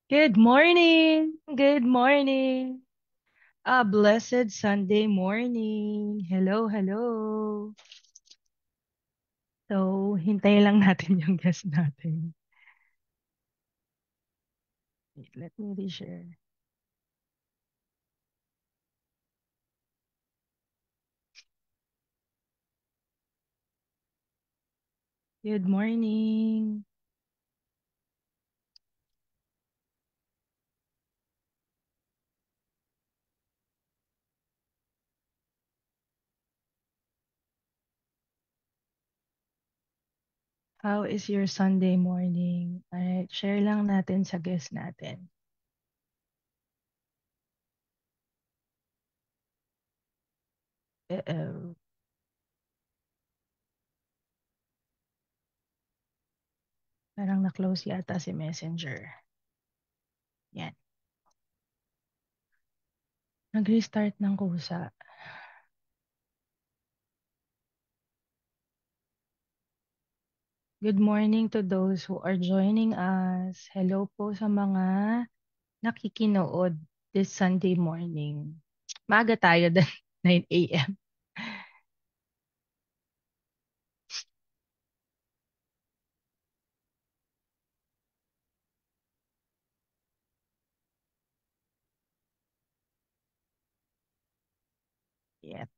Good morning. Good morning. A blessed Sunday morning. Hello, hello. So, hintayin lang natin yung guest natin. Wait, let me reshare. Good morning. How is your Sunday morning? Alright, share lang natin sa guest natin. Uh-oh. Parang na-close yata si Messenger. Yan. Nag-restart ng kusa. Good morning to those who are joining us. Hello po sa mga nakikinood this Sunday morning. Maaga tayo dahil 9 a.m. Yep.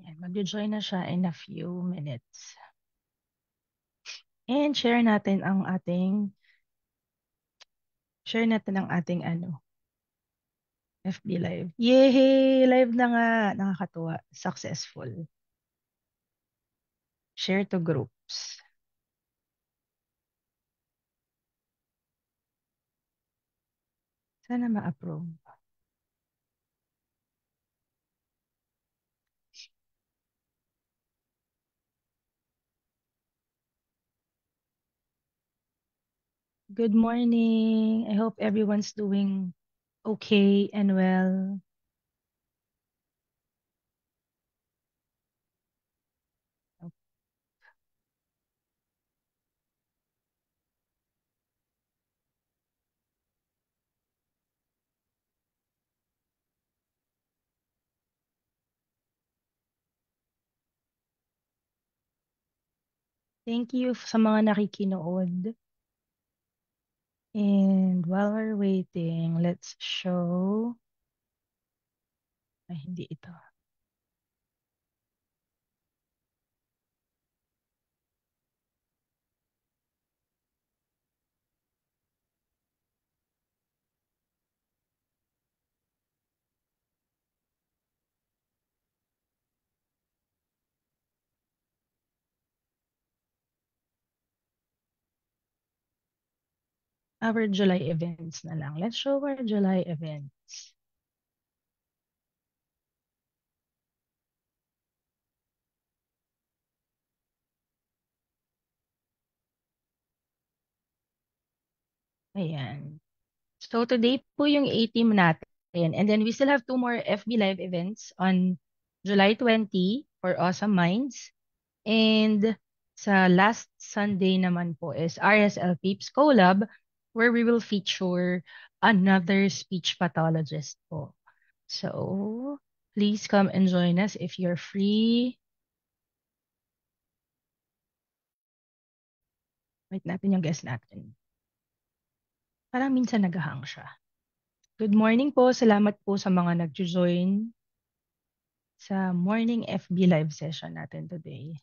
Yan, mag-join na siya in a few minutes. And share natin ang ating FB Live. Yay! Live na nga. Nakakatuwa. Successful. Share to groups. Sana ma-approve. Good morning. I hope everyone's doing okay and well. Thank you sa mga nakikinood. And while we're waiting, let's show. Ay, hindi ito. Our July events na lang. Let's show our July events. Ayan. So today po yung A-team natin. And then we still have two more FB Live events on July 20 for Awesome Minds. And sa last Sunday naman po is RSL Peeps Collab where we will feature another speech pathologist po. So, please come and join us if you're free. Wait natin yung guest natin. Parang minsan nag-hang siya. Good morning po. Salamat po sa mga nag-join sa morning FB live session natin today.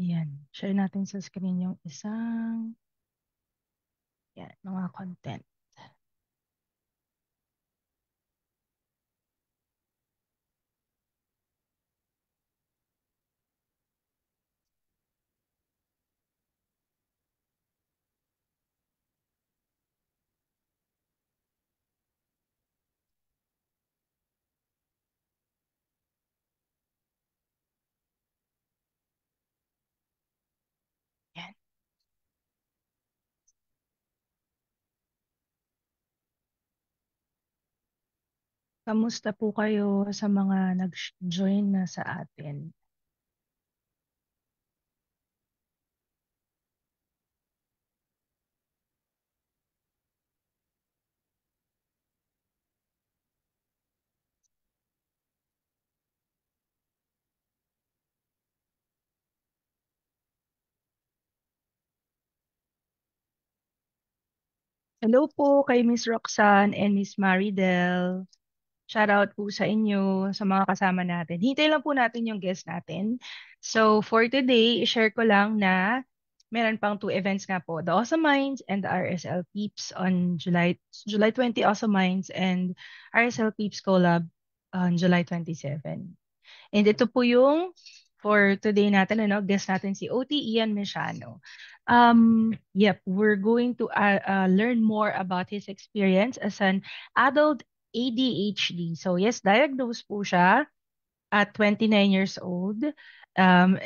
Ayan. Share natin sa screen yung isang, yan, mga content. Yan. Kamusta po kayo sa mga nag-join na sa atin? Hello po kay Miss Roxanne and Miss Maridel. Shout out po sa inyo, sa mga kasama natin. Hintay lang po natin yung guest natin. So, for today, i-share ko lang na meron pang two events nga po. The Awesome Minds and the RSL Peeps on July 20 Awesome Minds and RSL Peeps Collab on July 27. And ito po yung for today natin, ano, guest natin si OT Ian Mesiano. Yep, we're going to learn more about his experience as an adult ADHD. So yes, diagnosed po siya at 29 years old. Um,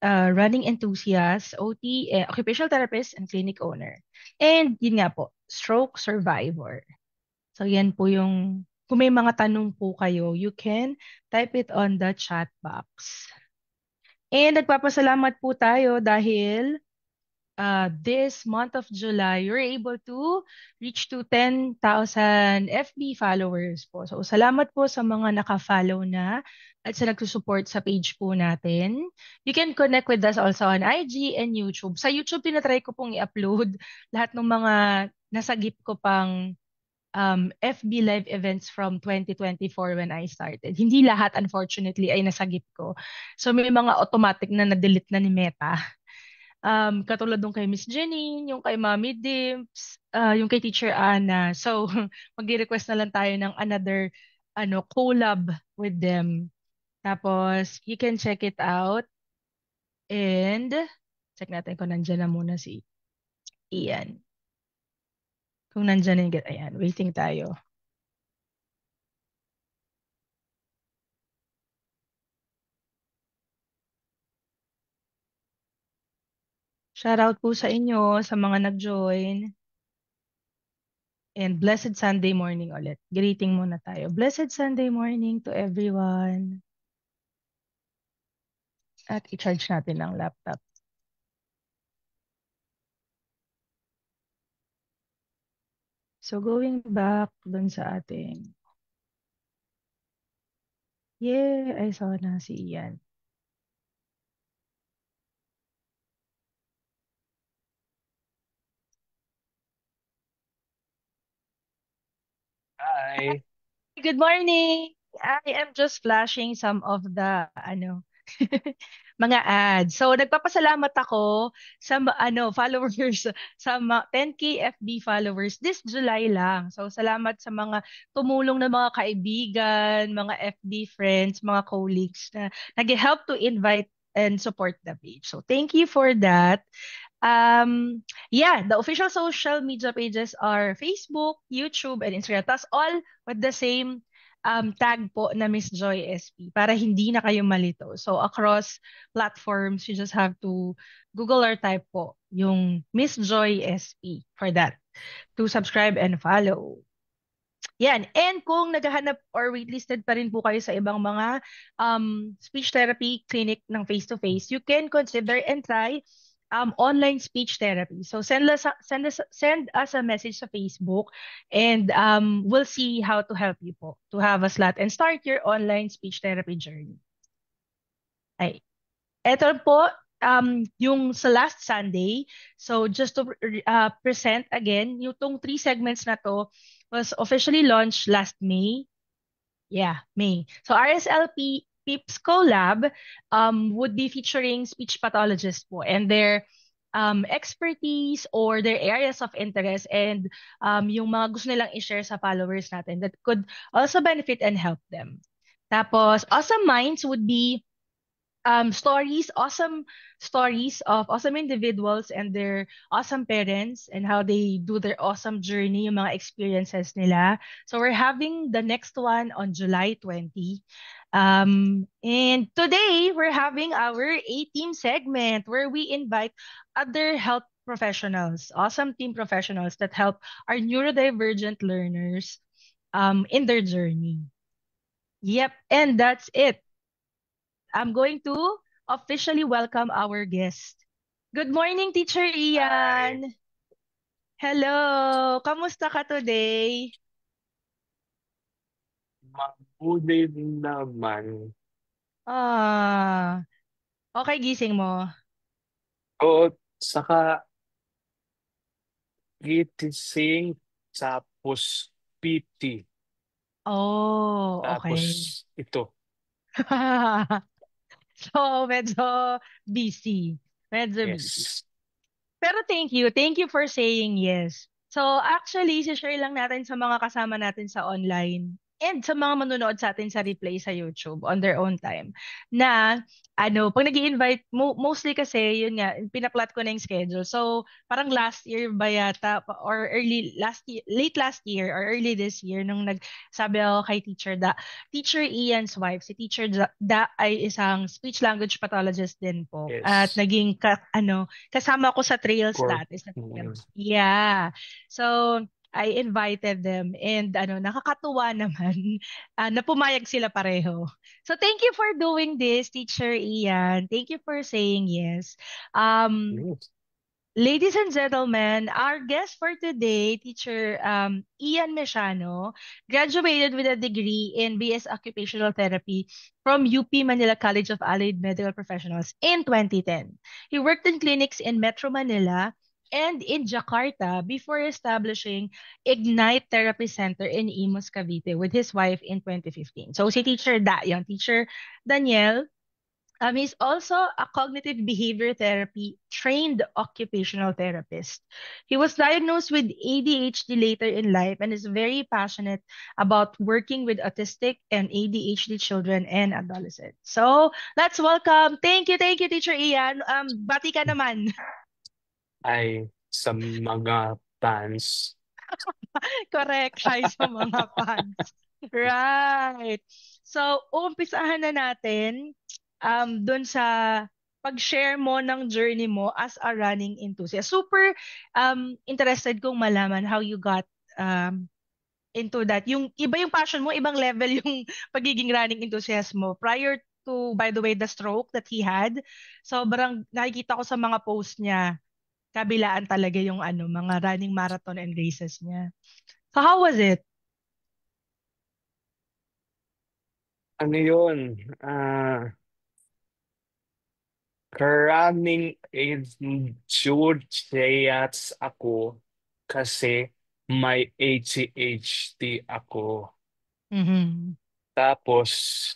running enthusiast, OT, occupational therapist, and clinic owner. And yun nga po, stroke survivor. So yan po yung, kung may mga tanong po kayo, you can type it on the chat box. And nagpapasalamat po tayo dahil this month of July, you're able to reach to 10,000 FB followers po. So, salamat po sa mga naka-follow na at sa nagsusupport sa page po natin. You can connect with us also on IG and YouTube. Sa YouTube, tinatry ko pong i-upload lahat ng mga nasagip ko pang FB live events from 2024 when I started. Hindi lahat, unfortunately, ay nasagip ko. So, may mga automatic na na-delete na ni Meta. Katulad nung kay Miss Jenny, yung kay Mommy Dimps, yung kay Teacher Anna. So, mag-request na lang tayo ng another collab with them. Tapos, you can check it out and check natin kung nandyan na muna si Ian. Kung nandyan na yung, ayan, waiting tayo. Shoutout po sa inyo, sa mga nag-join. And blessed Sunday morning ulit. Greeting muna tayo. Blessed Sunday morning to everyone. At i-charge natin ang laptop. So going back dun sa ating, yeah, I saw na si Ian. Hi. Good morning. I am just flashing some of the mga ads. So nagpapasalamat ako sa followers sa 10K FB followers this July lang. So salamat sa mga tumulong na mga kaibigan, mga FB friends, mga colleagues na nag-help to invite and support the page. So thank you for that. Yeah, the official social media pages are Facebook, YouTube, and Instagram. Tapos all with the same tag po na Miss Joy SP para hindi na kayo malito. So across platforms, you just have to Google or type po yung Miss Joy SP for that to subscribe and follow. Yan. And kung naghahanap or waitlisted pa rin po kayo sa ibang mga speech therapy clinic ng face-to-face, you can consider and try online speech therapy. So send us a message sa Facebook and we'll see how to help you po to have a slot and start your online speech therapy journey. Ay. Ito po, yung sa last Sunday, so just to present again, yung tong three segments na to was officially launched last May. Yeah, May. So RSLP Peeps Collab would be featuring speech pathologists po and their expertise or their areas of interest and yung mga gusto nilang i-share sa followers natin that could also benefit and help them. Tapos, Awesome Minds would be awesome stories of awesome individuals and their awesome parents and how they do their awesome journey, yung mga experiences nila. So we're having the next one on July 20. And today we're having our A-team segment where we invite other health professionals, awesome team professionals that help our neurodivergent learners in their journey. Yep, and that's it. I'm going to officially welcome our guest. Good morning, Teacher Ay, Ian. Hello. Kamusta ka today? mabuti naman. Ah, okay gising mo. Oo, saka gitising, tapos PT, Oh, tapos okay. ito. So, medyo busy. Medyo busy. Yes. Pero thank you. Thank you for saying yes. So actually, share lang natin sa mga kasama natin sa online and sa mga manonood sa atin sa replay sa YouTube on their own time na pag nag invite mostly kasi yun nga, pinaplat ko na yung schedule. So, parang last year ba yata or early last year, late last year or early this year nung nagsabi ako kay Teacher Ian's wife, si Teacher Da ay isang speech language pathologist din po. At Yes. naging kasama ko sa trails Corp. dati sa Fair. Yeah. So, I invited them and nakakatuwa naman na pumayag sila pareho. So, thank you for doing this, Teacher Ian. Thank you for saying yes. Um, Yes. Ladies and gentlemen, our guest for today, Teacher Ian Mesiano, graduated with a degree in BS Occupational Therapy from UP Manila College of Allied Medical Professionals in 2010. He worked in clinics in Metro Manila and in Jakarta before establishing Ignite Therapy Center in Imus, Cavite with his wife in 2015. So si Teacher Daniel, he's also a cognitive behavior therapy trained occupational therapist. He was diagnosed with ADHD later in life and is very passionate about working with autistic and ADHD children and adolescents. So let's welcome. Thank you, Teacher Ian. Bati ka naman. Ay, sa mga fans. Correct. Hi sa mga fans. Right. So, umpisahan na natin dun sa pag-share mo ng journey mo as a running enthusiast. Super interested kong malaman how you got um, into that. Yung iba yung passion mo, ibang level yung pagiging running enthusiast mo. Prior to, by the way, the stroke that he had, sobrang nakikita ko sa mga post niya, kabilaan talaga yung mga running marathon and races niya. So how was it? Ano yun? Ah, Karaming enthusiasts ako kasi may ADHD ako. Mhm. Tapos,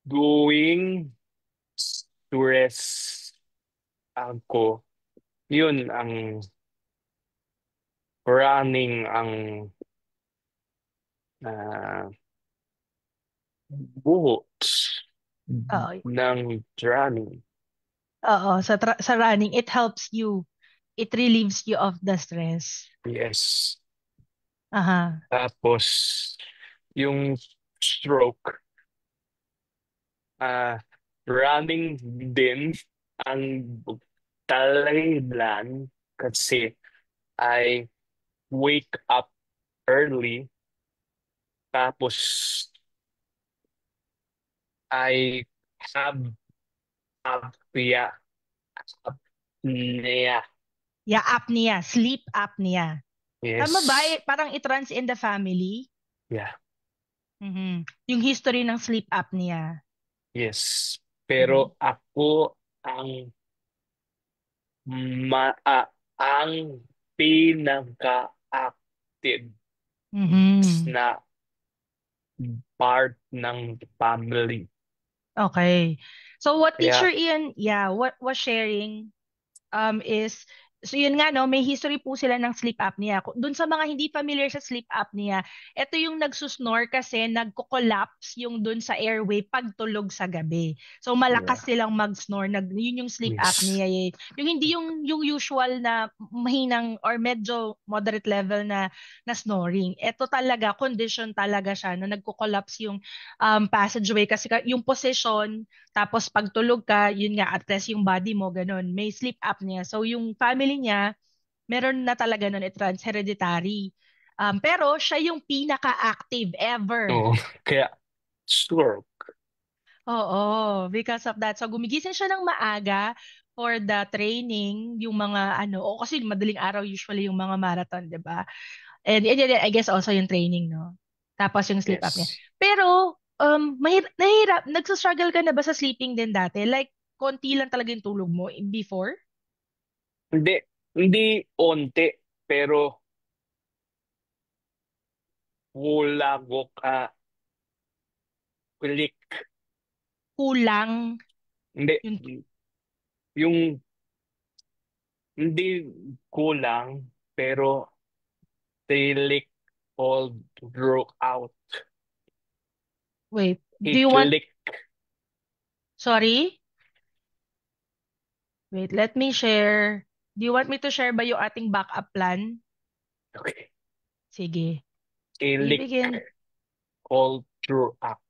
going stress ako. Yun ang running ang ah, buhok Oo. ng running. Oo, sa running, it helps you. It relieves you of the stress. Yes. Aha. Tapos, yung stroke, ah running din ang dahilan kasi I wake up early tapos I have apnea. Apnea. Yeah, apnea, sleep apnea. Tama ba? Yes. Parang it runs in the family. Yeah. Mhm. Yung history ng sleep apnea. Yes. Mhm. Pero ako ang ma ah, ang pinaka-active Mhm. na part ng family. Okay. So what Teacher Kaya, Ian, yeah, what was sharing is so yun nga no, may history po sila ng sleep apnea. Doon sa mga hindi familiar sa sleep apnea, ito yung nagsusnore kasi nagko-collapse yung doon sa airway pagtulog sa gabi. So yeah, malakas silang mag-snore, yun yung sleep yes. apnea. Eh. Yung hindi yung usual na mahinang or medyo moderate level na snoring. Ito talaga condition talaga siya na nagko-collapse yung passageway kasi yung position tapos pagtulog ka, yun nga, at rest yung body mo, ganun. May sleep apnea. So yung family niya, meron na talaga nun, it's hereditary. Pero siya yung pinaka-active ever. Oo. Kaya, sure. Oo, because of that. So gumigising siya ng maaga for the training, yung mga ano, o kasi madaling araw usually yung mga marathon, 'di ba? And I guess also yung training, no? Tapos yung sleep apnea. Yes. Pero nahirap, nagsa-struggle ka na ba sa sleeping din dati? Like konti lang talaga yung tulog mo before? Hindi, hindi onti, pero hulago ka, kulik. Kulang Hindi, yung yung hindi kulang, pero tilik all throughout. wait, do you want Hiklik. sorry? Wait, let me share. Do you want me to share ba yung ating backup plan? Okay. Sige. Tilik Ibigin. all throughout.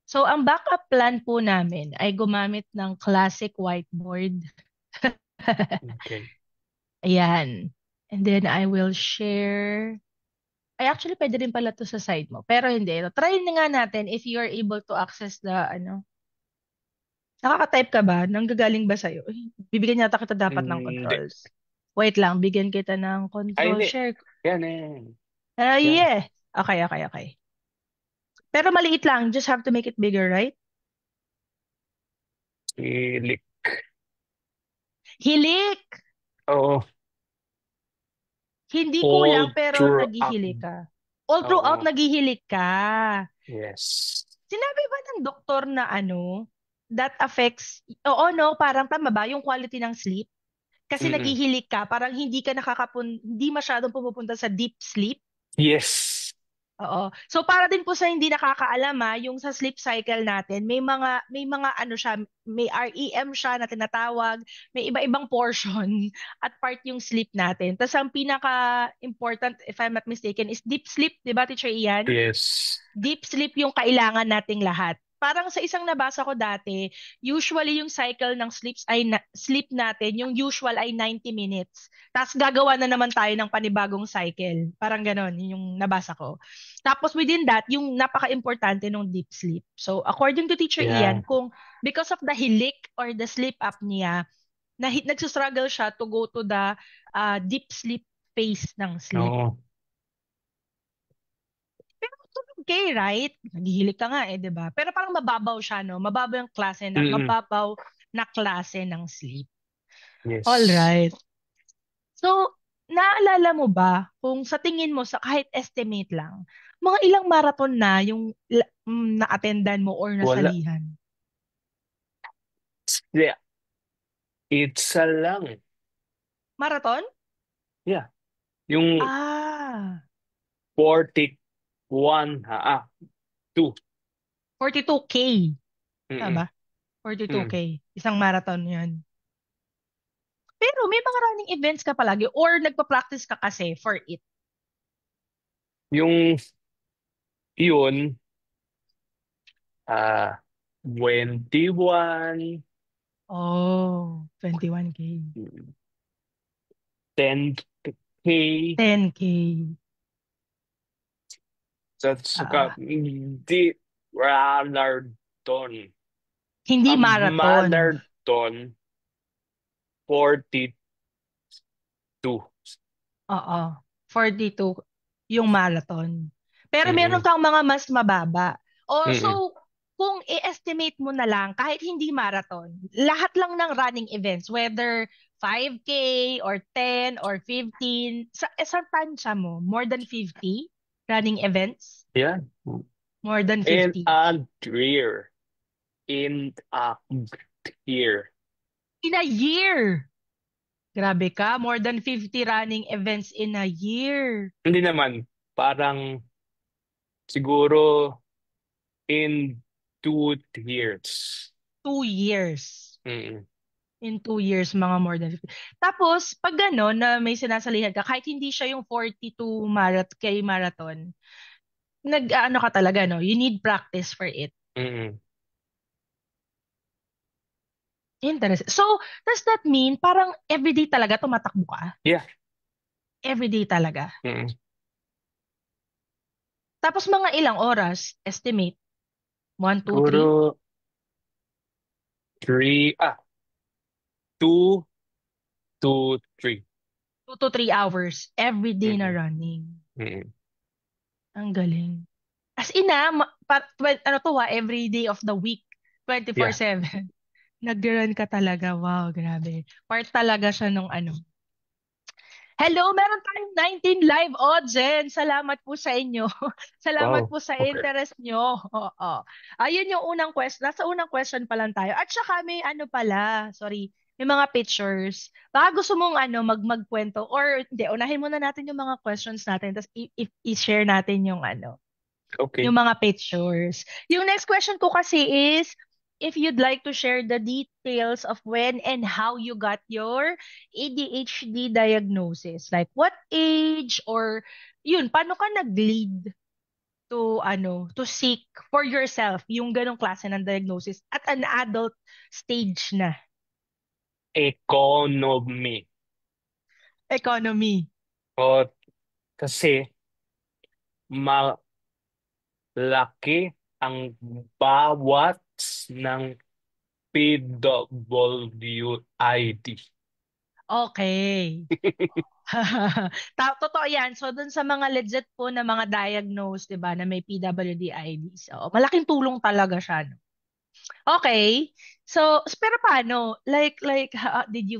So, ang backup plan po namin ay gumamit ng classic whiteboard. Okay. Ayan. And then I will share. Ay, actually, pwede rin pala to sa side mo. Pero hindi. Try na nga natin if you are able to access the, ano. Nakaka-type ka ba? Nanggagaling ba sa'yo? Uy, bibigyan yata kita dapat ng Hindi. controls. Wait lang, bigyan kita ng Ay, control hindi. share. Yan, yan. Yan. Yeah. Okay, okay, okay. Pero maliit lang. Just have to make it bigger, right? Tilik. Hilik! Oo. Hindi kulang All pero throughout. naghihilik ka. All throughout Oo. naghihilik ka. Yes. Sinabi ba ng doktor na ano, that affects, oo no, parang tama ba yung quality ng sleep? Kasi Mm-mm. naghihilik ka, parang hindi ka hindi masyadong pumupunta sa deep sleep. Yes. Oo. So para din po sa hindi nakakaalam yung sa sleep cycle natin, may mga ano siya, may REM siya na tinatawag, may iba-ibang portion at part yung sleep natin. Tapos ang pinaka important if I'm not mistaken is deep sleep, 'di ba Teacher Ian? Yes. Deep sleep yung kailangan nating lahat. Parang sa isang nabasa ko dati, usually yung cycle ng sleep natin, yung usual ay 90 minutes. Tapos gagawa na naman tayo ng panibagong cycle. Parang ganon, yun yung nabasa ko. Tapos within that, yung napaka-importante ng deep sleep. So according to Teacher Yeah. Ian, kung because of the hilik or the sleep apnea, nagsustruggle siya to go to the deep sleep phase ng sleep. Oo. Pero tulog kay, right? Naghihilig ka nga 'di ba? Pero parang mababaw siya, no? Mm-mm. Mababaw na klase ng sleep. All Yes. right. So, naalala mo ba kung sa tingin mo sa kahit estimate lang, mga ilang marathon na yung na-attendan mo or Wala. nasalihan? Yeah. Isa lang. Marathon? Yeah. Yung Ah, 41, two. 42K. Tama Mm-mm. ba? 42K. Mm. Isang marathon 'yan. Pero may mga running events ka palagi or nagpa-practice ka kasi for it. Yung yun, ah, 21, Oh, 21K. 10K, 10K. sa saka Ah, hindi Marathon. hindi Ang marathon. Marathon, 42. Oo. 42 yung marathon. Pero meron Mm-mm. kang mga mas mababa. O Mm-mm. so, kung i-estimate mo na lang, kahit hindi marathon, lahat lang ng running events, whether 5K or 10 or 15, sa tansya mo, more than 50? running events? Yeah. More than In 50. a year. In a year. In a year! Grabe ka, more than 50 running events in a year. Hindi naman. Parang siguro in 2 years. 2 years. Mm-mm. In 2 years, mga more than 50. Tapos, pag gano'n na may sinasalihan ka, kahit hindi siya yung 42 marathon, nag-ano ka talaga, no? You need practice for it. Mm-mm. Interesting. So, does that mean parang everyday talaga tumatakbo ka? Yeah. Everyday talaga. Mm-mm. Tapos mga ilang oras, estimate. 1, 2, 3? Siguro 2 to 3. 2 to 3 hours. Everyday na Mm-mm. running. Mm-mm. Ang galing. As in ano to every day of the week. Yeah. 24/7. Nag-run ka talaga. Wow, grabe. Part talaga siya nung ano. Hello, meron tayong 19 live audience. Salamat po sa inyo. Salamat Wow. po sa Okay. interest nyo. Oo. Ayun yung unang question. Nasa unang question pa lang tayo. At saka may ano pala, sorry, may mga pictures. Baka gusto mong ano, magkwento or hindi, unahin muna natin yung mga questions natin tapos i-share natin yung ano, Okay. yung mga pictures. Yung next question ko kasi is, if you'd like to share the details of when and how you got your ADHD diagnosis. Like what age or yun, paano ka nag-lead to ano, to seek for yourself yung ganong klase ng diagnosis at an adult stage na Economy. economy. O, kasi malaki ang bawat ng PWID. Okay. Totoo yan. So, dun sa mga legit po na mga diagnosed, di ba, na may PWD-IDs. Oo, malaking tulong talaga siya, no? Okay. So, pero paano? Like, did you,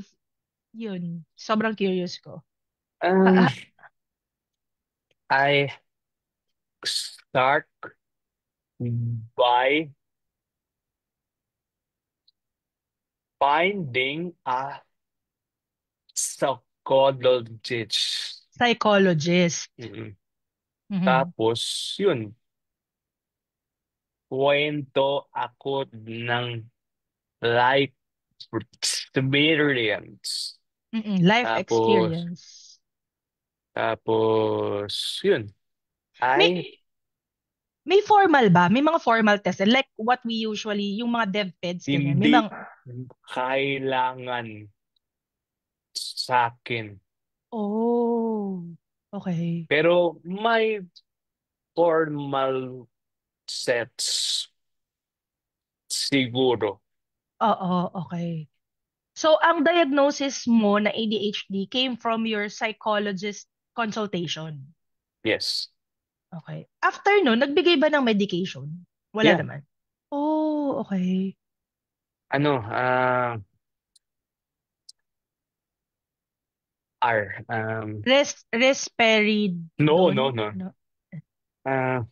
yun, sobrang curious ko. Um, Ha, I start by finding a psychologist. psychologist. Mm-mm. Mhm. Tapos, yun, kwento ako ng life experience. Life Tapos, experience. yun, ay May, may formal ba? May mga formal test. Like what we usually, yung mga DevPeds, ganyan. May hindi mga, kailangan sa akin. oh, okay. Pero may formal sets siguro. Oo, okay. So, ang diagnosis mo na ADHD came from your psychologist consultation. Yes. Okay. After no, nagbigay ba ng medication? Wala Yeah. naman. Oh, okay. Ano, R. No, no, Risperidone? no. Ano? Ah,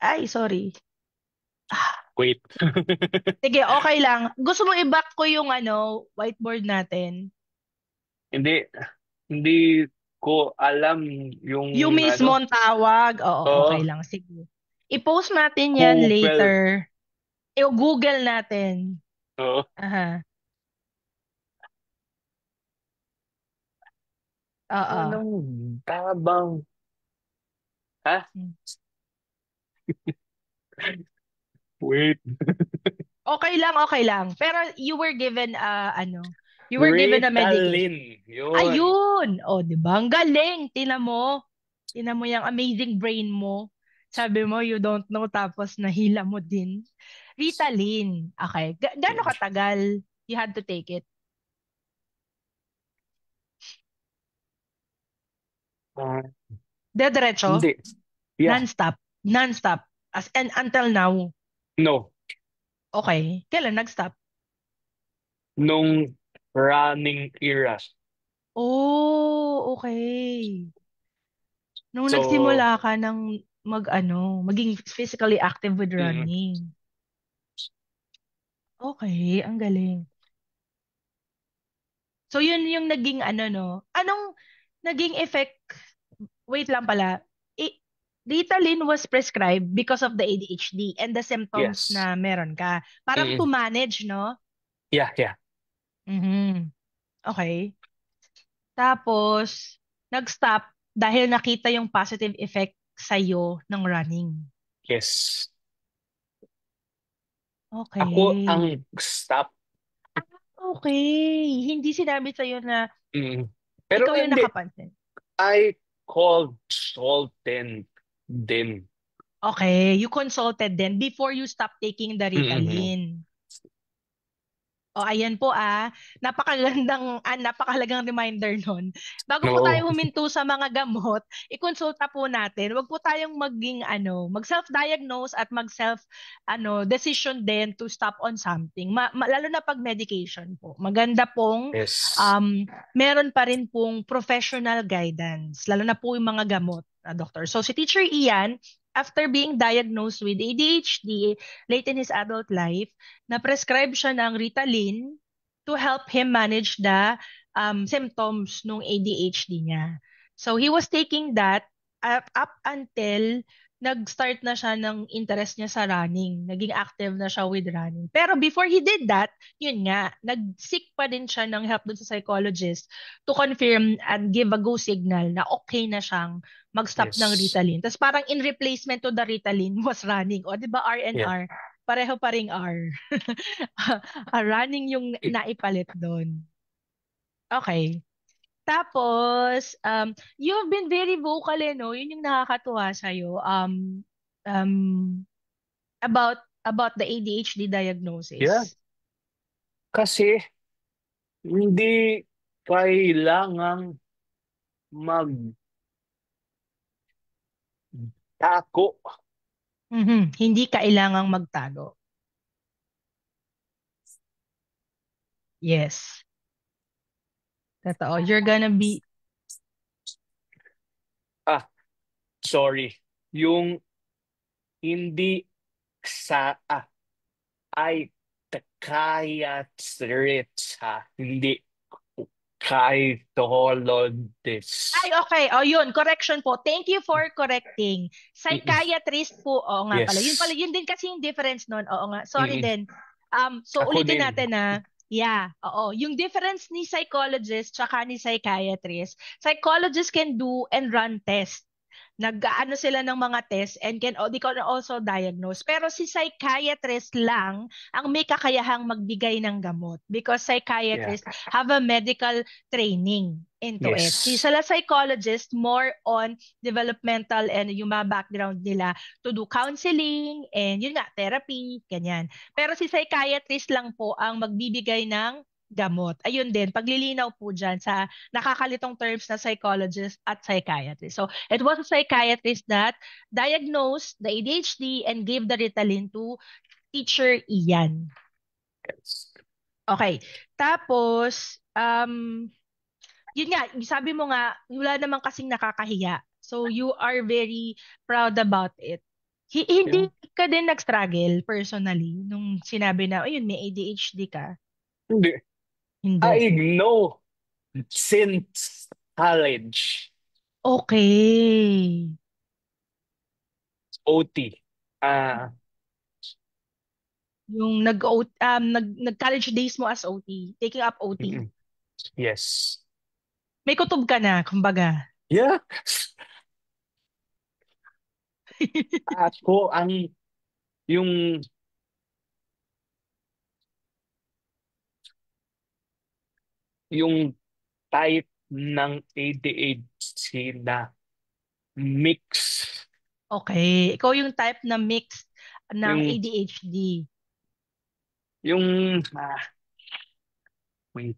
Ay, sorry. Ah, wait. sige, okay lang. Gusto mo i-back ko yung ano, whiteboard natin? Hindi, hindi ko alam Yung yung mismo ano. ang tawag. Oo, okay Oh, lang. Sige. I-post natin yan Google. later. I-Google natin. Oh, Aha. Oo. anong tabang? Ha? Wait. Okay lang, okay lang. Pero you were given ano, you were given a medication. Ritalin. Yun. Ayun! O, di ba? Ang galing! Tina mo. Tina mo yung amazing brain mo. Sabi mo, you don't know, tapos nahila mo din. Ritalin. Okay. Gaano katagal you had to take it? Ah, Diretso? hindi. Yeah. Non-stop? Non-stop? As and until now? No. Okay. Kailan nag-stop? Nung running era. Oh, okay. Nung So, nagsimula ka ng maging physically active with mm, running. Okay, ang galing. So yun yung naging no. Anong naging effect? Wait lang pala. I- Ritalin was prescribed because of the ADHD and the symptoms yes. na meron ka. Parang Mm, to manage, no? yeah, yeah. Mhm. Okay. Tapos, nag-stop dahil nakita yung positive effect sa'yo ng running. Yes. Ako Okay. ang stop. Okay. Hindi sinabi sa'yo na Mm. Pero ikaw yung hindi. nakapansin. I called Sultan din. Okay. You consulted then before you stop taking the Mm-mm. Ritalin. O ayan po napakahalagang reminder nun. Bago po No. tayo huminto sa mga gamot, ikonsulta po natin. Huwag po tayong mag-self-diagnose at decision din to stop on something. Lalo na pag medication po. Maganda pong Yes. um, meron pa rin pong professional guidance, lalo na po yung mga gamot, doctor. So si Teacher Ian, after being diagnosed with ADHD late in his adult life, na-prescribe siya ng Ritalin to help him manage the symptoms ng ADHD niya. So he was taking that up until nag-start na siya ng interest niya sa running. Naging active na siya with running. Pero before he did that, yun nga, nag-seek pa din siya ng help dun sa psychologist to confirm and give a go signal na okay na siyang mag-stop ng Yes. Ritalin. Tapos parang in replacement to the Ritalin was running. O, di ba R and Yeah. R? Pareho pa ring R. Running yung naipalit doon. Okay. Tapos, you've been very vocal no? Yun yung nakakatuwa sa'yo. Um, about the ADHD Yeah. diagnosis. Kasi hindi kailangang magtako. Mhm. Hindi kailangang magtago. Yes. Totoo. You're gonna be, Ah, sorry. Yung hindi sa ay kaya ha. Hindi kay Ay, this. okay. O, yun. Correction po. Thank you for correcting. Mm-mm. Psychiatrist po. Oo nga pala. Yun pala. Yes. Yun din kasi yung difference nun. Oo nga. Sorry Mm-mm. din. So, Ako ulitin din. natin na, yeah. Oo. Yung difference ni psychologist tsaka ni psychiatrist, psychologist can do and run tests. Nag-ano sila ng mga tests and they can also diagnose. Pero si psychiatrist lang ang may kakayahang magbigay ng gamot because Yeah. psychiatrists have a medical training into it. Si Yes. sila psychologist, more on developmental and yung mga background nila to do counseling and yun nga, therapy, ganyan. Pero si psychiatrist lang po ang magbibigay ng gamot. Ayun din, paglilinaw po dyan sa nakakalitong terms na psychologist at psychiatrist. So, it was a psychiatrist that diagnosed the ADHD and gave the Ritalin to teacher Ian. Yes. Okay. Tapos, yun nga, sabi mo nga, wala naman kasing nakakahiya. So, you are very proud about it. Yeah. Hindi ka din nag-struggle personally nung sinabi na, ayun, may ADHD ka? Hindi. Hindi. I know since college. Okay. OT. Ah, Yung nag-college days mo as OT, taking up OT. mm-mm. Yes. May kutob ka na, kumbaga. Yeah. Ako ang yung yung type ng ADHD na mix. Okay. Ikaw yung type na mixed ng Yung ADHD. yung wait.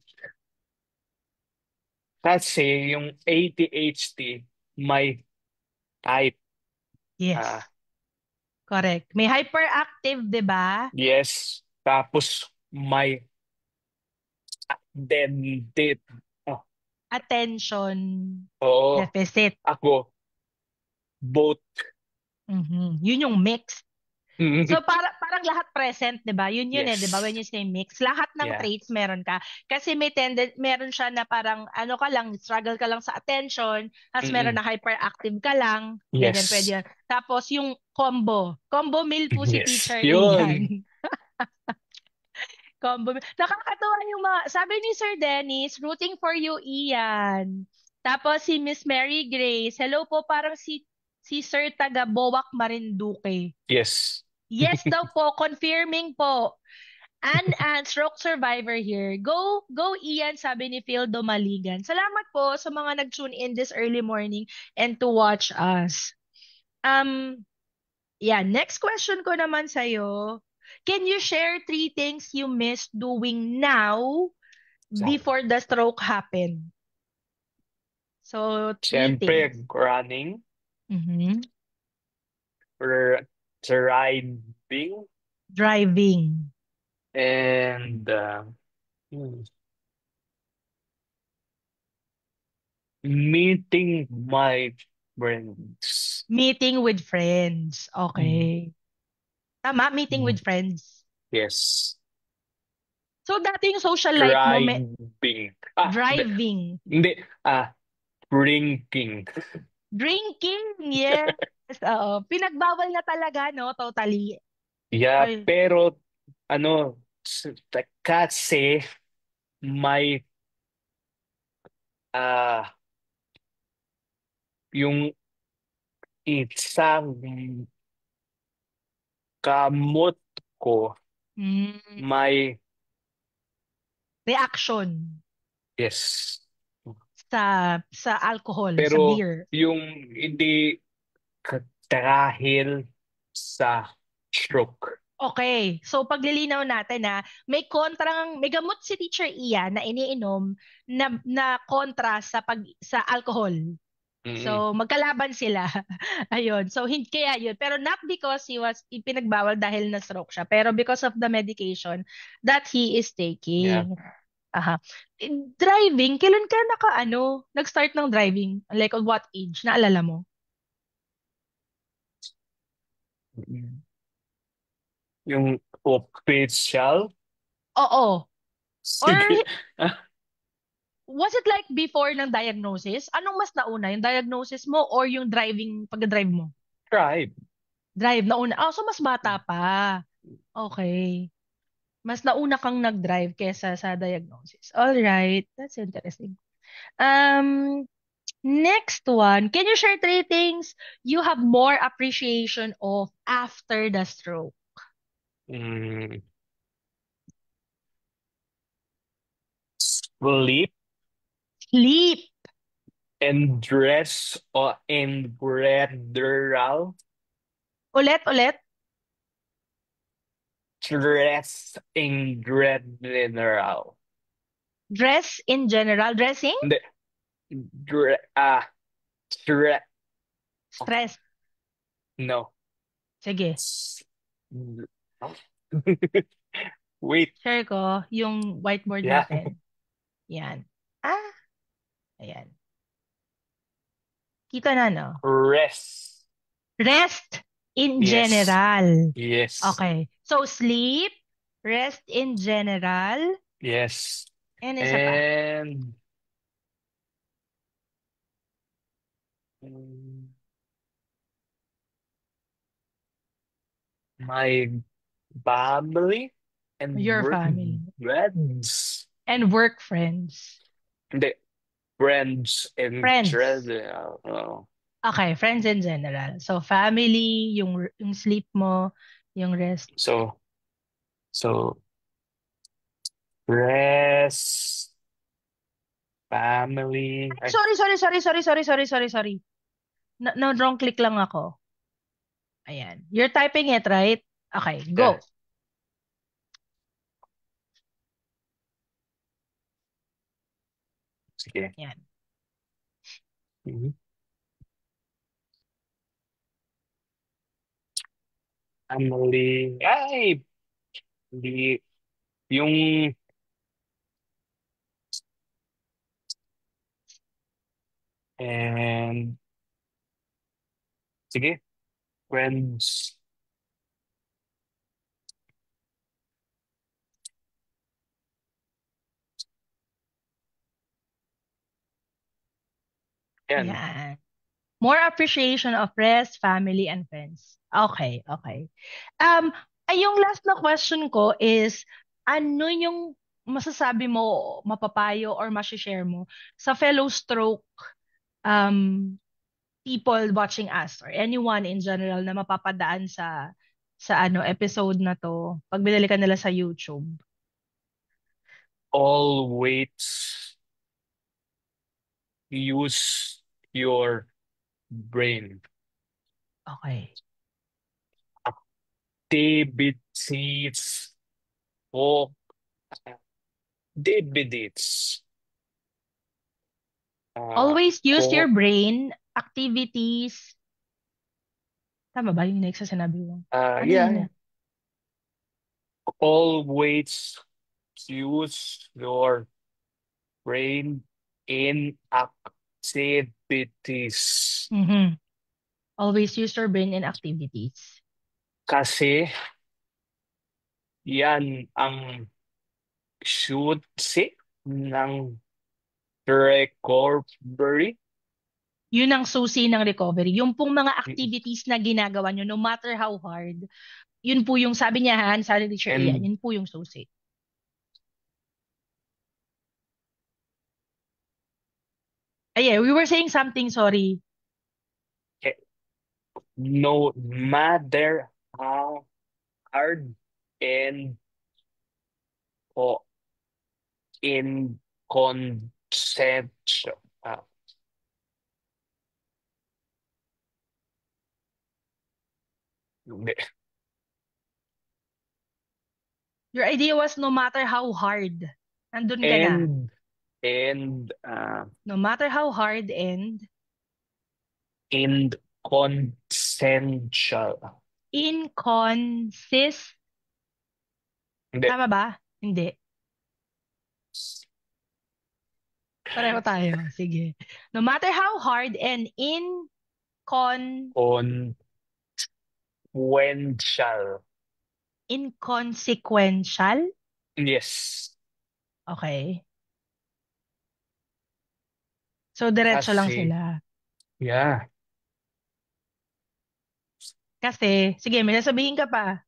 Kasi yung ADHD may type. Ah, Yes. Correct. May hyperactive, 'di ba? yes. Tapos may then did. Oh, attention Oo. deficit. Ako, both. Yun yung mix. So parang lahat present, 'di ba? Yun eh, 'di ba? When Yes. you say mix, lahat ng Yeah. traits meron ka. Kasi meron siya na parang ano ka lang, struggle ka lang sa attention, has meron Mm-mm. na hyperactive ka lang, ganyan pwede Yes. yan. Tapos yung combo meal po si Yes. Teacher Yun. Ian. Nakakatuwa yung mga, sabi ni Sir Dennis, rooting for you, Ian. Tapos si Miss Mary Grace, hello po, parang si Sir taga Bowak Marinduque. Yes. Yes daw po, confirming po. And stroke survivor here. Go Ian, sabi ni Phil Domaligan. Salamat po sa mga nag-tune in this early morning and to watch us. Um, yeah, next question ko naman sa'yo. Can you share three things you miss doing now before the stroke happened? So, three Siyempre, things. running, Mhm. r- riding, Driving. and hmm, meeting my friends. Meeting with friends. Mm. Okay. Tama, meeting Mm. with friends. Yes. So, dati yung social life mo, Driving. Hindi. driving. Hindi. Ah, drinking. Drinking, yes. Oo. Pinagbawal na talaga, no? Totally. Yeah, Or, pero ano, kasi may ah yung isang kamot ko mm, may reaction yes. sa alcohol, sa Pero beer. yung hindi dahil sa stroke. Okay. So, paglilinaw natin na may gamot si Teacher Ian na iniinom na kontra sa alcohol. Mm-mm. So, magkalaban sila. Ayun. So, hindi kaya yun. Pero not because ipinagbawal dahil na-stroke siya, pero because of the medication that he is Yeah. taking. Aha. Driving, kailan ka nag-start ng driving? Like, on what age? Naalala mo? Yung official. Oo. Or Sige. Ah, was it like before ng diagnosis? Anong mas nauna? Yung diagnosis mo or yung pag-drive mo? tribe. Drive, nauna. Oh, so mas bata pa. Okay. Mas nauna kang nag-drive kesa sa diagnosis. All right, that's interesting. Um, Next one. Can you share three things you have more appreciation of after the stroke? Mm, sleep Sleep. and dress or and general. Ulit. Dress in general. Dress in general. Dressing? Hindi. Dre, ah, dre, Stress. no. Sige. S- Wait. Share ko yung whiteboard Yeah. natin. Yan. Ah, ayan. Kita na, no? Rest. Rest in Yes. general. Yes. Okay. So, sleep, rest in general, Yes. and isa pa. And mm, my family and Your work family. friends. And work friends. Hindi. Friends and Friends. general. Oh. Okay, friends in general. So, family, yung sleep mo, yung rest. So rest, family. Ay, Ay, sorry. Wrong click lang ako. Ayan. You're typing it, right? Okay, yeah. go. Sige. Yan. Mhm. Family. Ay, di, yung And sige, friends. Yan. Yan. More appreciation of rest, family, and friends. Okay, okay. Yung last na question ko is, ano yung masasabi mo, mapapayo, or share mo sa fellow stroke um, people watching us or anyone in general na mapapadaan sa episode na to pag binili ka nila sa YouTube? Always use your brain. Okay. Activities o activities. Ah, Always use your ko, brain, activities. Tama ba yung next sa sinabi mo? Ano yeah, yun yeah. na? Always use your brain in activities. Mhm. Always use your brain in activities. Kasi yan ang susi ng recovery. Yun ang susi ng recovery. Yung pong mga Mm. activities na ginagawa nyo, no matter how hard, yun po yung sabi niya, sabi ni Teacher Ian, And yun po yung susi. Ay, yeah, we were saying something, sorry. eh, no matter how hard and o inconception. Ah, hindi. Your idea was no matter how hard, nandun ka na. And No matter how hard and inconsensual. inconsist, Hindi. tama ba? Hindi. Pareho tayo. Sige. No matter how hard and Consequential. inconsequential. Yes. Okay. So, diretso lang Kasi, sila. yeah, Kasi, sige, may sasabihin ka pa.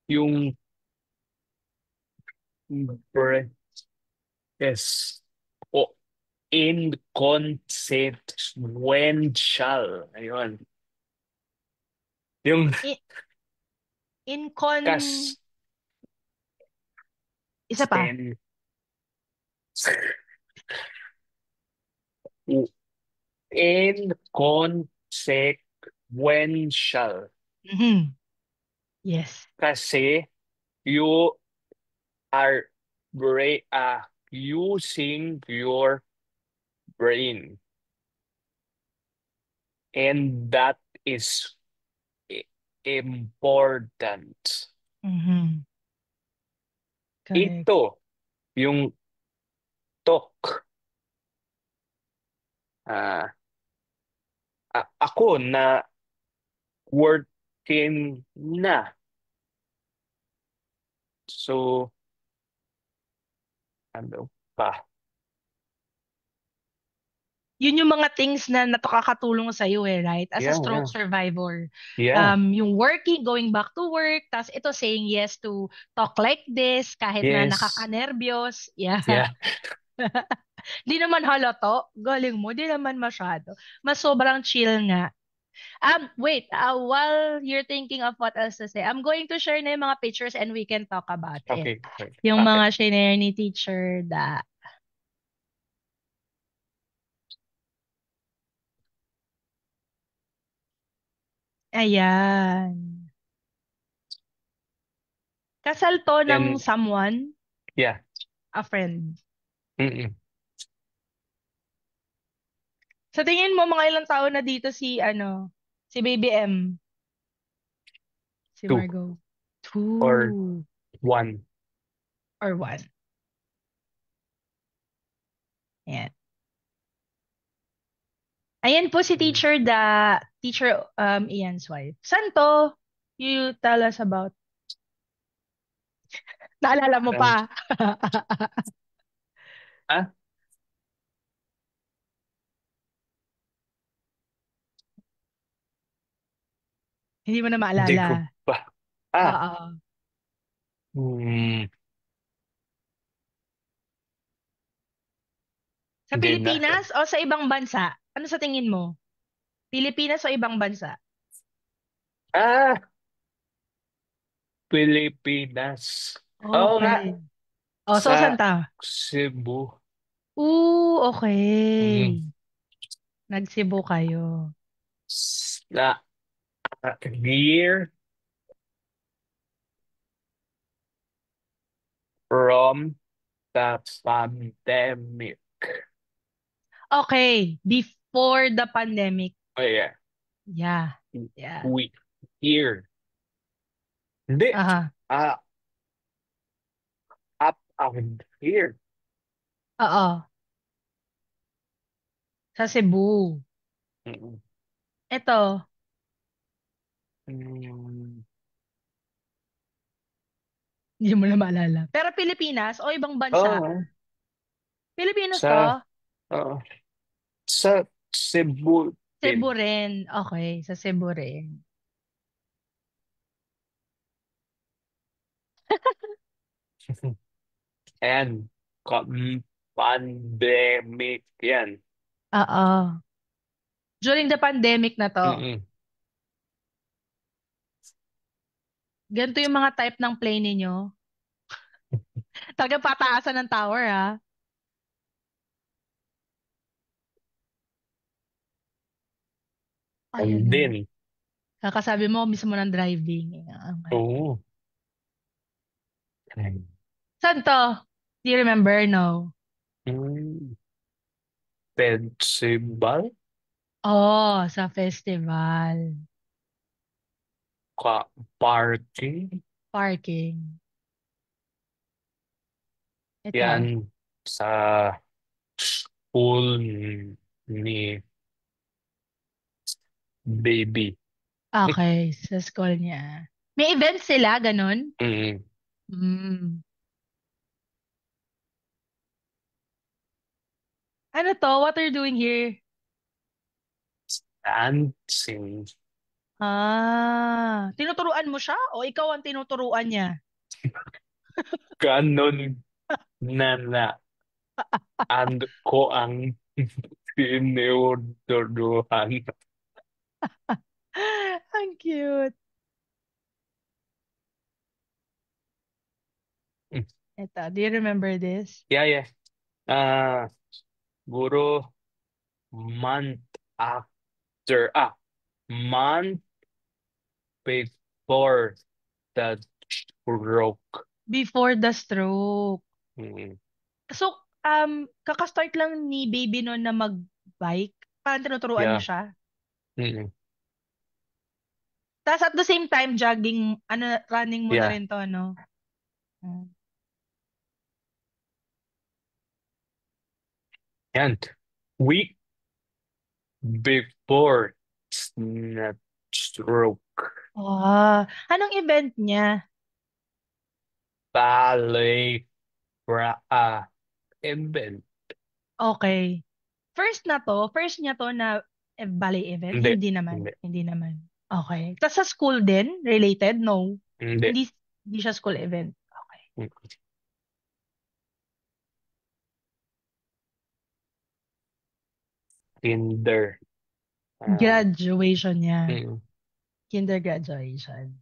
yung pre- yes. O inconsequential. Ayun. Yung I- incon... kas Isa pa. sen inconsequential. Mhm. Yes. Kasi you are using your brain. And that is i- important. Mhm. Correct. Ito, yung talk. Ah, ako na working na. So, ano pa? Yun yung mga things na nakakatulong sa iyo right? As a Yeah, stroke yeah, survivor. yeah, Yung working, going back to work, tas ito saying yes to talk like this kahit na yes, nakakanerbiyos. Yeah. yeah. Di naman halato. Galing mo. Di naman masyado. Mas sobrang chill nga. Wait. While you're thinking of what else to say, I'm going to share na yung mga pictures and we can talk about it. Okay, okay, Yung okay. mga shinare ni teacher da. Ayan. Kasal to ng And someone, yeah, a friend. mm-mm. Sa tingin mo, mga ilang taon na dito si Baby M, si Two Margot? or 2 one. or 1? Ayan. Ayan po si Mm. Teacher Ian's wife. Santo, you tell us about. Naalala mo Um, pa. ah, Hindi mo na hindi maalala. ko pa. Ah, Oo. hmm, Sa hindi na. Pilipinas o sa ibang bansa? Ano sa tingin mo? Pilipinas o ibang bansa? Ah, Pilipinas. Oo nga, Okay. O, so saan sa ta? Cebu. Ooh, Mm. okay. Nag-Cebu kayo. Sa year from the pandemic. Okay. Before the pandemic. Oh yeah, Yeah. Yeah. we here. Hindi. Aha. Ah, up and here. Oo. Sa Cebu. Mm. Ito, Mm. hindi mo na maalala. Pero Pilipinas o ibang bansa? Oh, Pilipinas to? sa oh, sa Cebu Cebu din. rin. Okay, sa Cebu rin. And pandemic yan. Oo. During the pandemic na to, Mm-mm. ganito yung mga type ng plane ninyo. Talagang pataasan ng tower, ha? Ayan And na. din. Kakasabi mo, mismo ng driving. Okay. Oo. Saan to? Do you remember? No. Mm. Festival Oh, sa festival. ka parking Parking. Ito. yan sa school ni baby. Okay, sa school niya. May event sila, ganun? Mm. Hmm. Ano to? What are you doing here? Dancing. Tinuturuan mo siya o ikaw ang tinuturuan niya? Ganon na na. And ko ang tinuturuan. Ang cute. Ito, do you remember this? Yeah, yeah. Ah, guro month after month before the stroke. Before the stroke. Mm. So, kakastart lang ni baby noon na mag-bike. Parang tinuturuan niyo Yeah. siya. Mm. Tapos at the same time, jogging, running mo na Yeah. rin to, no? Mm. And week before na stroke. Anong event niya? Ballet event. Okay. First niya to na ballet event? Hindi. Hindi naman. Hindi. Hindi naman. Okay. Tapos sa school din? Related? No. Hindi. Hindi, hindi siya school event. Okay. Mm. Kinder. Ah, Graduation niya. mm. Kinder graduation.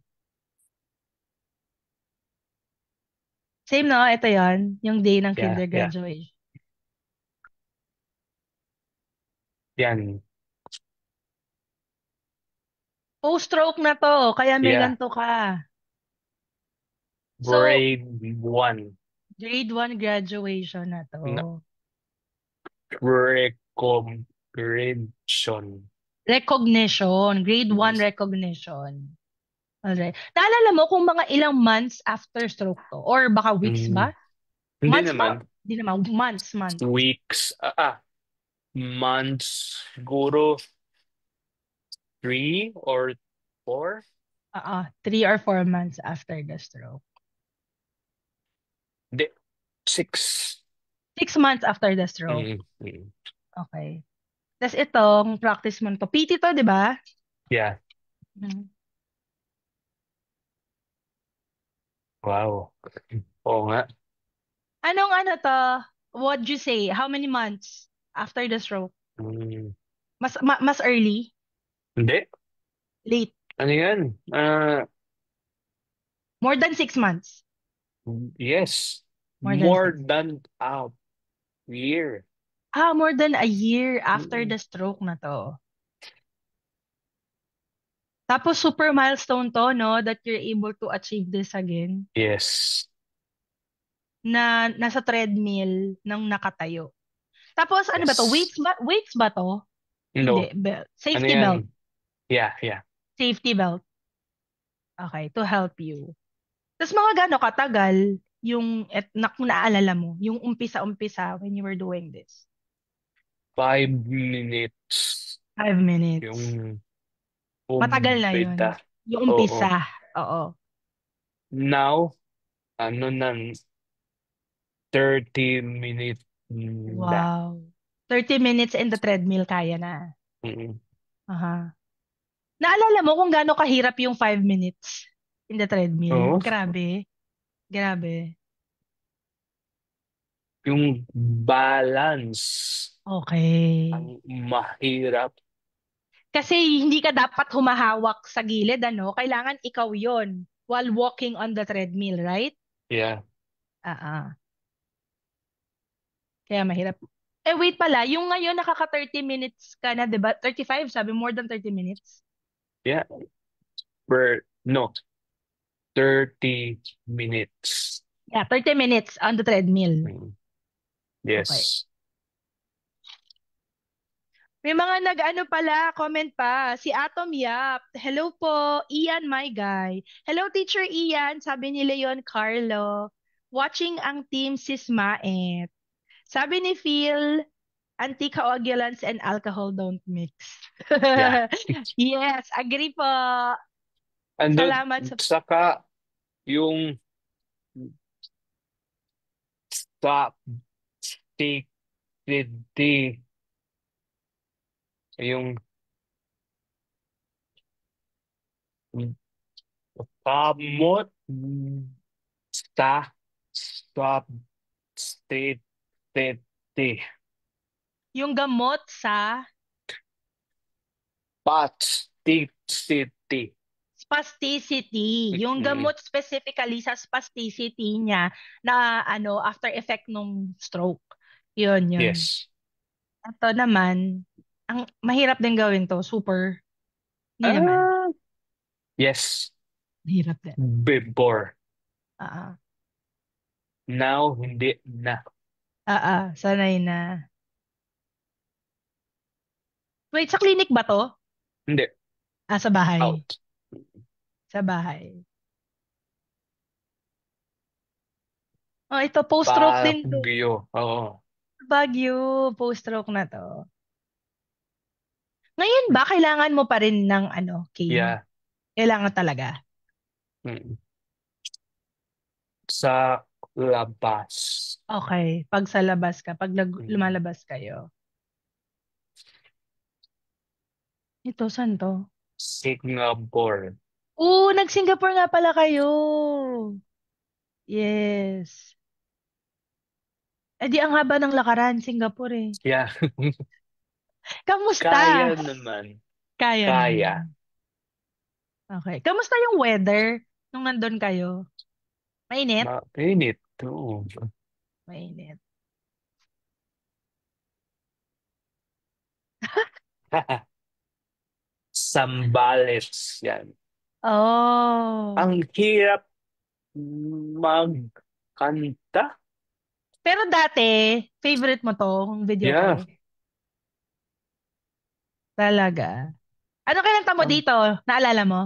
Same no? Ito yon yung day ng Yeah, kinder yeah. graduation. Yan. Post-stroke na to, kaya may Yeah. ganito ka. So, Grade 1. grade 1 graduation na Na to. recomprehension. Recognition. Grade 1 recognition. Alright. Naalala mo kung mga ilang months after stroke to? Or baka weeks Mm. ba? Hindi Months to? naman. Hindi naman. Months. Weeks. months, siguro 3 or 4. 3 or 4 months after the stroke. Hindi, 6. 6 months after the stroke. Mm, mm. Okay. Tapos itong practice mo na to. PT to, di ba? Yeah. Mhm. Wow. Oo nga. Anong ano to? What'd you say? How many months after the stroke? Mm. Mas early? Hindi. Late? Ano yan? More than 6 months? Yes. More than More 6. than a year. More than a year after Mm. the stroke na to. Tapos super milestone to, no? That you're able to achieve this again. Yes. Na nasa treadmill ng nakatayo. Tapos ano ba to? Yes. Weights ba to? No. Hindi. Belt. Ano Safety belt. yan? Yeah, yeah. Safety belt. Okay, to help you. Tapos mga gaano katagal yung kung naalala mo, yung umpisa-umpisa when you were doing this? 5 minutes 5 minutes. yung Matagal na umpita. yun. Yung Oo. umpisa. Oo. Now, ano na, 30 minutes na. Wow. 30 minutes in the treadmill, kaya na. Mm. Aha. Naalala mo kung gaano kahirap yung 5 minutes in the treadmill? Oo. Grabe. Grabe. Yung balance Okay. ang mahirap. Kasi hindi ka dapat humahawak sa gilid, ano? Kailangan ikaw yon while walking on the treadmill, right? Yeah. Ah. Kaya mahirap. Wait pala. Yung ngayon, nakaka 30 minutes ka na, di ba? 35, sabi, more than 30 minutes? Yeah. No, 30 minutes. Yeah, 30 minutes on the treadmill. Mm. Okay. Yes. May mga nag-ano pala, comment pa. Si Atom Yap. Hello po, Ian, my guy. Hello, Teacher Ian. Sabi ni Leon Carlo. Watching ang team Sismaet. Sabi ni Phil, anticoagulants and alcohol don't mix. Yeah. Yes, agree po. And Salamat sa... saka yung stop stupidity, yung kamot sa stop stupidity. Yung gamot sa Spasticity. spasticity. Yung Mm. gamot specifically sa spasticity niya na ano, after effect nung stroke. Yun. Yes. Ito naman, ang mahirap din gawin to. Super. Hindi naman. Ah, yes. Mahirap din. Before. Ah, Now, hindi na. sanay na. Wait, sa clinic ba to? Hindi. Sa bahay. Out. Sa bahay. Oh, ito, post-stroke din to. Baguio. Oo. Baguio, post-stroke na to. Ngayon ba, kailangan mo pa rin ng ano, cane? Yeah. Kailangan talaga. Mm. Sa labas. Okay, pag sa labas ka, pag Mm. lumalabas kayo. Ito, saan to? Singapore. Nag-Singapore nga pala kayo. Yes. Di ang haba ng lakaran, Singapore eh. Yeah. Kamusta? Kaya naman. Kaya Kaya. naman. Okay. Kamusta yung weather nung nandun kayo? Mainit? Mainit. Oo. Mainit. Sambales. Yan. Oh. Ang hirap magkanta. Pero dati, favorite mo tong Yeah. videoke? Talaga. Ano kinanta mo Ang, dito? Naalala mo?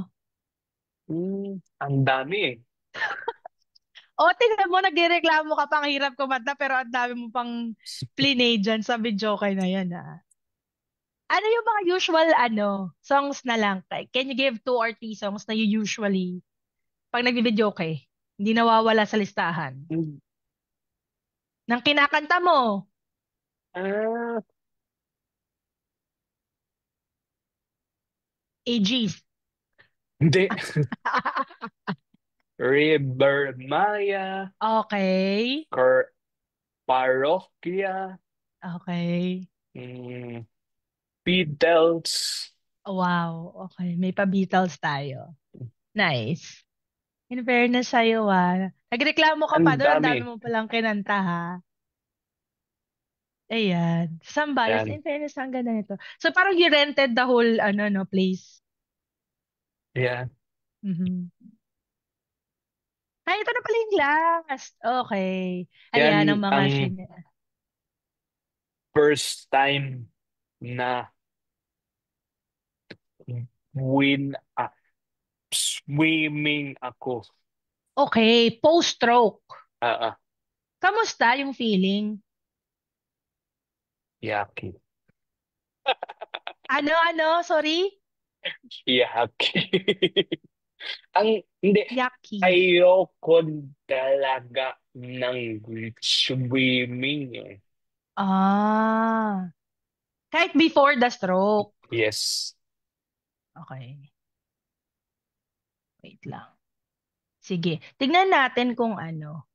ang dami eh. O, tingnan mo, nagrereklamo ka pang hirap kumanta pero ang dami mo pang plinay dyan sa videoke na yan, ah. Ano yung mga usual, songs na lang? Can you give two or three songs na you usually, pag nagbi-videoke, hindi nawawala sa listahan? Nang kinakanta mo, Ah, AGs. hindi. River Maya, Okay. Parokya, Okay. mm, Beatles. Wow. Okay. May pa-Beatles tayo. Nice. In fairness sa'yo, ah. Nagreklamo ka Ang pa doon. Ang dami. dami mo palang kinanta, ha? Ayan. Sambales. Yan. In fairness, ang ganda nito. So, parang you rented the whole, no, place. Yeah. Mhm. Ay, ito na pala yung last. Okay. Ayan, ang Yan mga ang first time na win swimming ako. Okay, post-stroke. Ah, ah, Kamusta yung feeling? yaki. Ano? Sorry? Yaki. Ang, hindi, Yucky. ayoko talaga ng swimming eh. Ah. Kahit before the stroke. Yes. Okay. Wait lang. Sige. Tignan natin kung ano.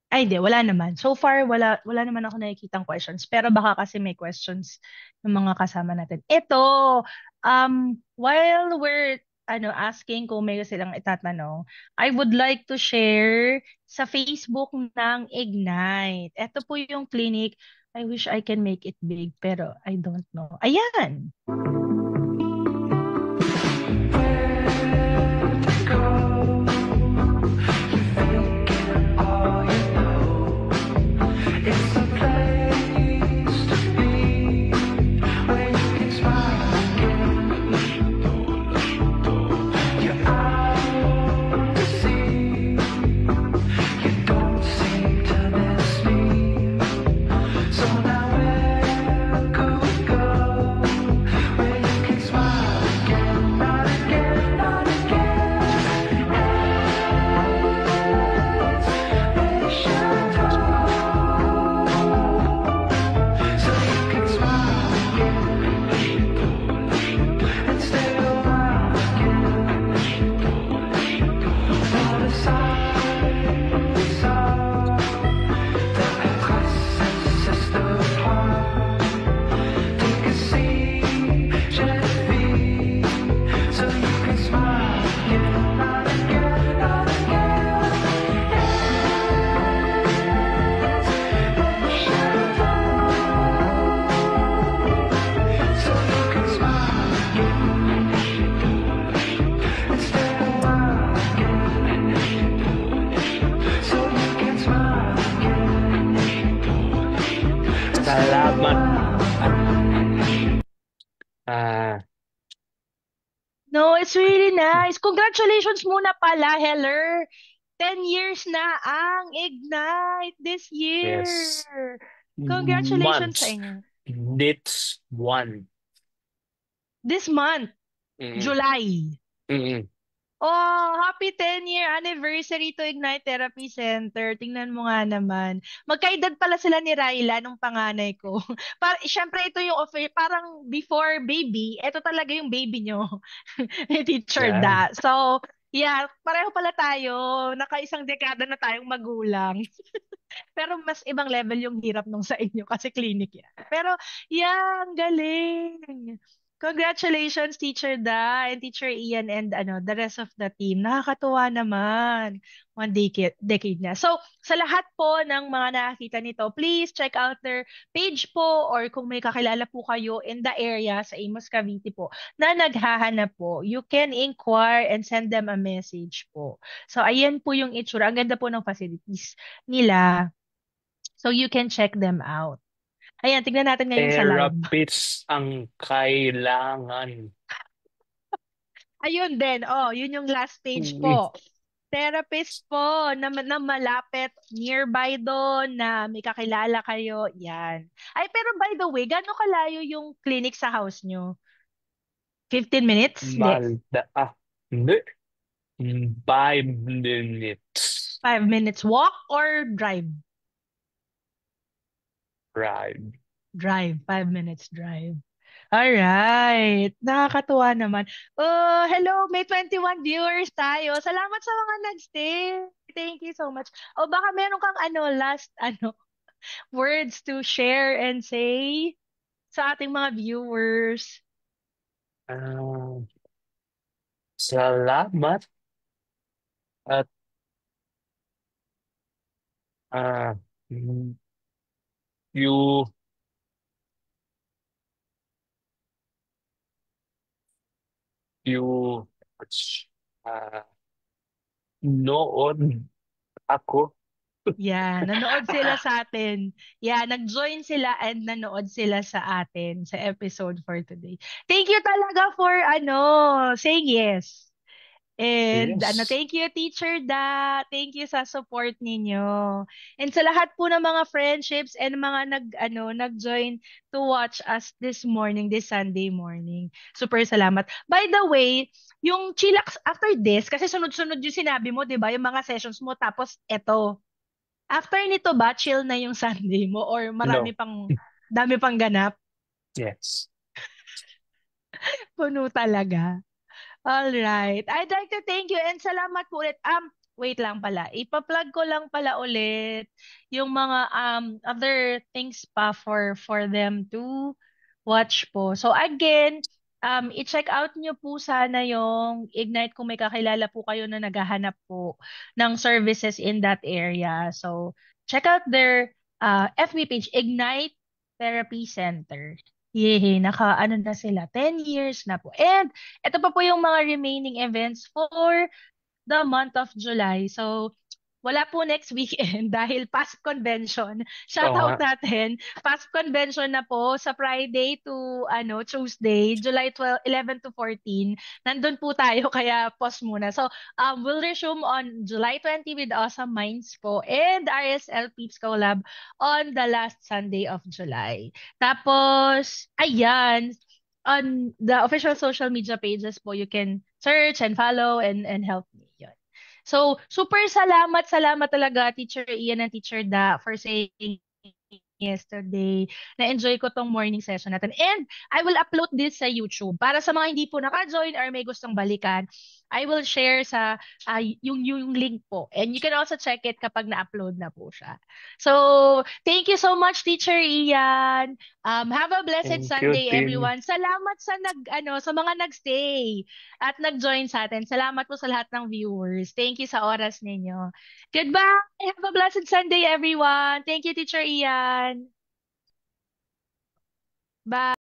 Ay, hindi. Wala naman. So far, wala naman ako nakikitang questions. Pero baka kasi may questions ng mga kasama natin. Ito, while we're asking kung may silang itatanong, I would like to share sa Facebook ng Ignite. Ito po yung clinic. I wish I can make it big, pero I don't know. Ayan! It's a place to be where you can smile again. You're out to sea. You don't seem to miss me. So now where could we go? Where you can smile again, not again, not again. It's Chateau. So you can smile again and stay a while again. Dans le sable, we saw the traces sister part. Take a seat, jeune fille, so you can smile again, not again, not again. It's Chateau. So you can smile again and stay a while again. So you can smile again and stay a Salamat. while. Ah, No, it's really nice. Congratulations muna pala, Heller. 10 years na ang Ignite this year. yes. Congratulations sa Months. inyo. It's one. This month, Mm-mm. July. Mm-mm. Oh, happy 10-year anniversary to Ignite Therapy Center. Tingnan mo nga naman. Magkaedad pala sila ni Raila nung panganay ko. Syempre ito yung offer, parang before baby, ito talaga yung baby nyo. Ni Teacher Yan. Da. So, yeah, pareho pala tayo. Nakaisang dekada na tayong magulang. Pero mas ibang level yung hirap nung sa inyo kasi clinic yan. Pero, yeah, ang galing. Congratulations, Teacher Da and Teacher Ian and the rest of the team. Nakakatuwa naman. One decade na. So, sa lahat po ng mga nakakita nito, please check out their page po or kung may kakilala po kayo in the area sa Imus Cavite po na naghahanap po, you can inquire and send them a message po. So, ayan po yung itsura. Ang ganda po ng facilities nila. So you can check them out. Ayan, tignan natin ngayon sa live. Therapist ang kailangan. Ayun din. Oh, yun yung last page Mm. po. therapist po na malapit, nearby doon, na may kakilala kayo. Yan. Ay, pero by the way, gaano kalayo yung clinic sa house nyo? 15 minutes? Hindi. Hindi. 5 minutes 5 minutes walk or drive? ride. Drive. 5 minutes drive. Alright. Nakakatuwa naman. Oh, hello, may 21 viewers tayo. Salamat sa mga nagstay. Thank you so much. O baka meron kang last words to share and say sa ating mga viewers. Ah, salamat at ah, mm, you you ah, nood ako. Yeah, nanood sila sa atin. Yeah, nag-join sila and nanood sila sa atin sa episode for today. Thank you talaga for saying yes. And Yes. thank you Teacher Da. Thank you sa support ninyo. And sa lahat po ng mga friendships and mga nag-join to watch us this morning, this Sunday morning. Super salamat. By the way, yung chillax after this, kasi sunod-sunod yung sinabi mo, 'di ba? Yung mga sessions mo tapos eto. After nito ba chill na yung Sunday mo or No. dami pang ganap? Yes. Puno talaga. All right. I'd like to thank you and salamat po ulit. Wait lang pala. Ipa-plug ko lang pala ulit yung mga other things pa for them to watch po. So again, i-check out nyo po sana yung Ignite kung may kakilala po kayo na naghahanap po ng services in that area. So check out their FB page, Ignite Therapy Center. Yehey, na sila. 10 years na po. And ito pa po yung mga remaining events for the month of July. So, wala po next weekend dahil past convention. Oo nga. Shoutout natin. Past convention na po sa Friday to Tuesday, July 12, 11 to 14. Nandun po tayo kaya pause muna. So, we'll resume on July 20 with Awesome Minds po and RSL Peeps Collab on the last Sunday of July. Tapos, ayan, on the official social media pages po, you can search and follow and help me. Yun. So, super salamat talaga Teacher Ian and Teacher Da for saying yesterday. Na-enjoy ko tong morning session natin. And I will upload this sa YouTube. Para sa mga hindi po naka-join or may gustong balikan, I will share sa yung link po. And you can also check it kapag na-upload na po siya. So, thank you so much Teacher Ian. Have a blessed Thank you, Sunday Tin. everyone. Salamat sa mga nagstay at nag-join sa atin. Salamat po sa lahat ng viewers. Thank you sa oras ninyo. Goodbye. Have a blessed Sunday, everyone. Thank you, Teacher Ian. Bye.